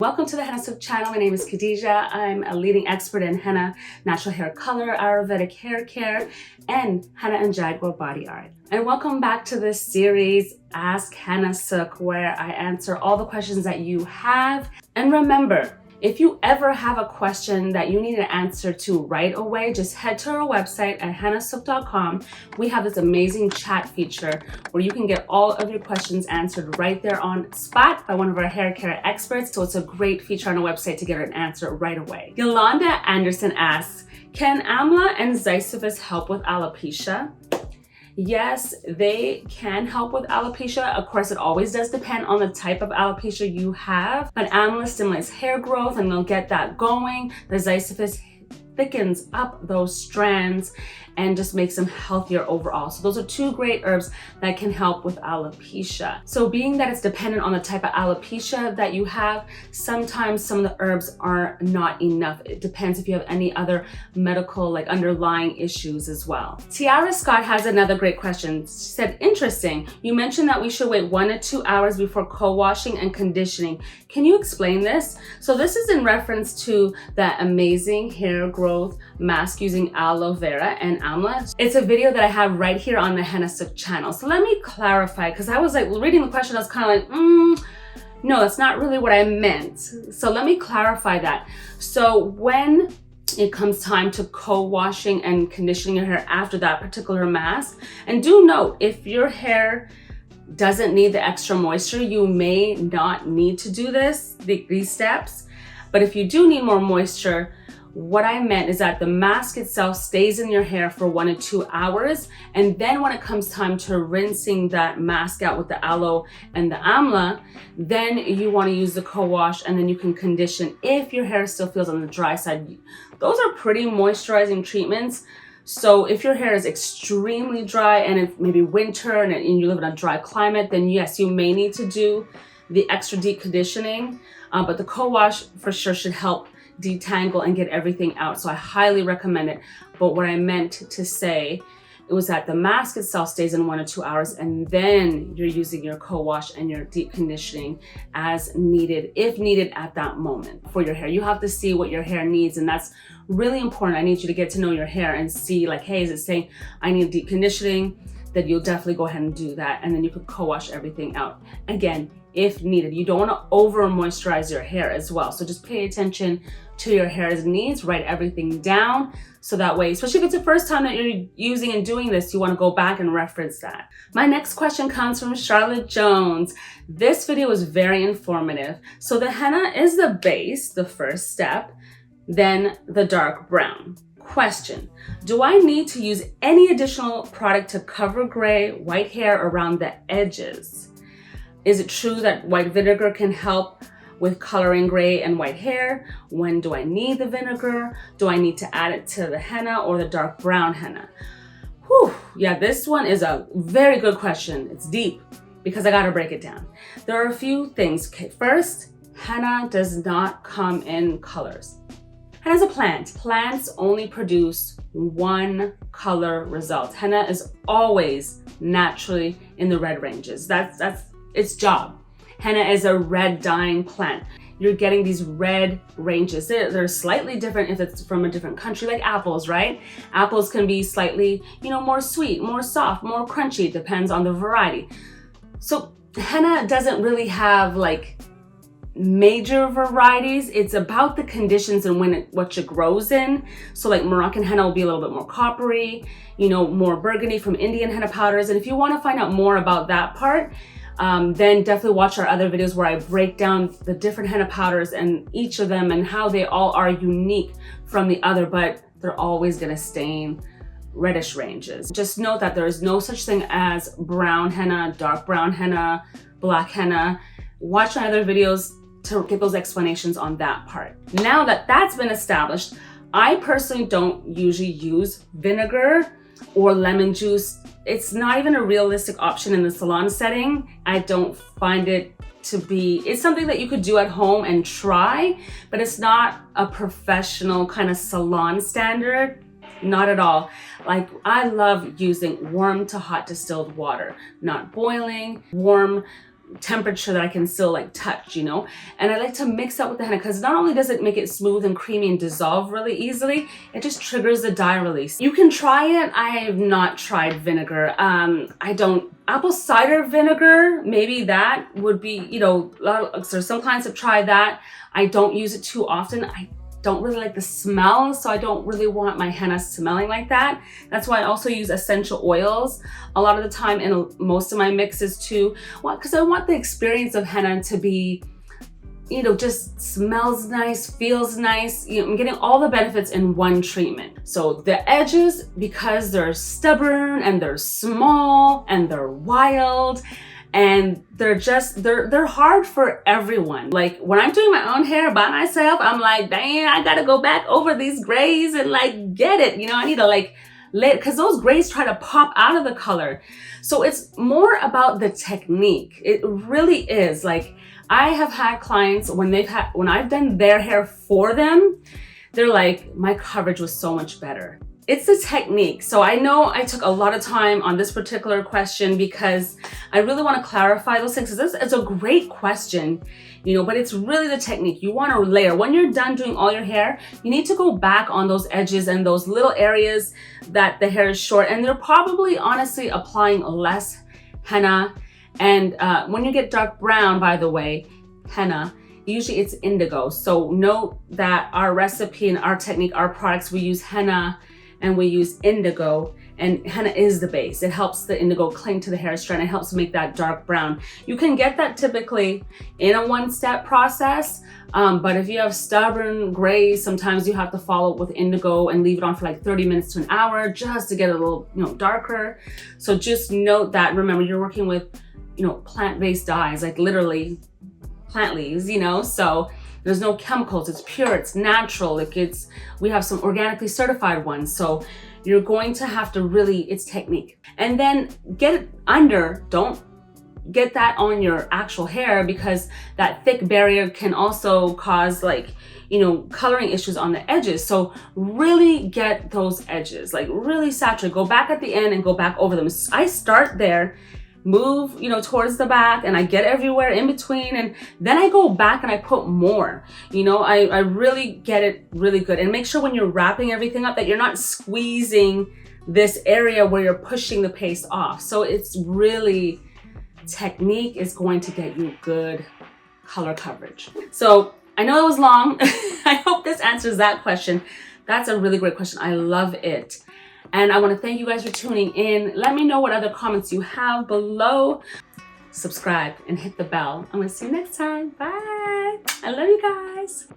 Welcome to the Hennasooq channel. My name is Khadija. I'm a leading expert in henna, natural hair color, Ayurvedic hair care, and henna and jaguar body art. And welcome back to this series, Ask Henna Sooq, where I answer all the questions that you have. And remember, if you ever have a question that you need an answer to right away, just head to our website at hennasooq.com. We have this amazing chat feature where you can get all of your questions answered right there on spot by one of our hair care experts. So it's a great feature on our website to get an answer right away. Yolanda Anderson asks, can amla and ziziphus help with alopecia? Yes, they can help with alopecia. Of course, it always does depend on the type of alopecia you have, but amla stimulates hair growth and they'll get that going. The ziziphus thickens up those strands and just makes them healthier overall. So those are two great herbs that can help with alopecia. So being that it's dependent on the type of alopecia that you have, sometimes some of the herbs are not enough. It depends if you have any other medical underlying issues as well. Tiara Scott has another great question. She said, interesting, you mentioned that we should wait 1 to 2 hours before co-washing and conditioning. Can you explain this? So this is in reference to that amazing hair growth mask using aloe vera and amla. It's a video that I have right here on the Hennasooq channel. So let me clarify, because I was reading the question, I was kind of no, that's not really what I meant. So let me clarify that. So when it comes time to co-washing and conditioning your hair after that particular mask, and do note, if your hair doesn't need the extra moisture, you may not need to do these steps. But if you do need more moisture, what I meant is that the mask itself stays in your hair for 1 to 2 hours. And then when it comes time to rinsing that mask out with the aloe and the amla, then you want to use the co-wash and then you can condition if your hair still feels on the dry side. Those are pretty moisturizing treatments. So if your hair is extremely dry and it's maybe winter and you live in a dry climate, then yes, you may need to do the extra deep conditioning. But the co-wash for sure should help detangle and get everything out. So I highly recommend it. But what I meant to say, it was that the mask itself stays in 1 to 2 hours and then you're using your co-wash and your deep conditioning as needed, if needed at that moment for your hair. You have to see what your hair needs, and that's really important. I need you to get to know your hair and see hey, is it saying I need deep conditioning? Then you'll definitely go ahead and do that, and then you could co-wash everything out. Again, if needed. You don't want to over moisturize your hair as well. So just pay attention to your hair's needs, write everything down. So that way, especially if it's the first time that you're using and doing this, you want to go back and reference that. My next question comes from Charlotte Jones. This video was very informative. So the henna is the base, the first step, then the dark brown. Question, do I need to use any additional product to cover gray, white hair around the edges? Is it true that white vinegar can help with coloring gray and white hair? When do I need the vinegar? Do I need to add it to the henna or the dark brown henna? Whew, yeah, this one is a very good question. It's deep because I gotta break it down. There are a few things. Okay, first, henna does not come in colors. Henna is a plant. Plants only produce one color result. Henna is always naturally in the red ranges. That's its job. Henna is a red dyeing plant. You're getting these red ranges. They're slightly different if it's from a different country, like apples, right? Apples can be slightly, more sweet, more soft, more crunchy. It depends on the variety. So henna doesn't really have major varieties. It's about the conditions and what it grows in. So Moroccan henna will be a little bit more coppery, more burgundy from Indian henna powders. And if you want to find out more about that part, then definitely watch our other videos where I break down the different henna powders and each of them and how they all are unique from the other, but they're always going to stain reddish ranges. Just note that there is no such thing as brown henna, dark brown henna, black henna. Watch my other videos to get those explanations on that part. Now that that's been established, I personally don't usually use vinegar or lemon juice. It's not even a realistic option in the salon setting. I don't find it to be, it's something that you could do at home and try, but it's not a professional kind of salon standard. Not at all. I love using warm to hot distilled water, not boiling, warm temperature that I can still like touch, you know. And I like to mix that with the henna because not only does it make it smooth and creamy and dissolve really easily, it just triggers the dye release. You can try it. I have not tried vinegar. Apple cider vinegar, maybe that would be, you know, so some clients have tried that. I don't use it too often. I don't really like the smell, so I don't really want my henna smelling like that. That's why I also use essential oils a lot of the time in most of my mixes too. Well, because I want the experience of henna to be, you know, just smells nice, feels nice. You know, I'm getting all the benefits in one treatment. So the edges, because they're stubborn and they're small and they're wild, and they're hard for everyone. Like when I'm doing my own hair by myself, I'm like, dang, I gotta go back over these grays and like get it. You know, I need to like because those grays try to pop out of the color. So it's more about the technique. It really is. Like I have had clients when I've done their hair for them, they're like, my coverage was so much better. It's the technique. So I know I took a lot of time on this particular question because I really want to clarify those things. This is a great question, you know, but it's really the technique. You want to layer. When you're done doing all your hair, you need to go back on those edges and those little areas that the hair is short. And they're probably honestly applying less henna. And when you get dark brown, by the way, henna, usually it's indigo. So note that our recipe and our technique, our products, we use henna and we use indigo, and henna is the base. It helps the indigo cling to the hair strand. It helps make that dark brown. You can get that typically in a one-step process, but if you have stubborn grays, sometimes you have to follow it with indigo and leave it on for like 30 minutes to an hour just to get a little, you know, darker. So just note that. Remember, you're working with, you know, plant-based dyes, like literally plant leaves, you know, so there's no chemicals, it's pure, it's natural. Like we have some organically certified ones. So you're going to have to really, it's technique. And then get it under, don't get that on your actual hair because that thick barrier can also cause like, you know, coloring issues on the edges. So really get those edges, like really saturate, go back at the end and go back over them. I start there, move, you know, towards the back, and I get everywhere in between, and then I go back and I put more, you know, I really get it really good. And make sure when you're wrapping everything up that you're not squeezing this area where you're pushing the paste off. So it's really, technique is going to get you good color coverage. So I know it was long. I hope this answers that question. That's a really great question. I love it. And I want to thank you guys for tuning in. Let me know what other comments you have below. Subscribe and hit the bell. I'm going to see you next time. Bye. I love you guys.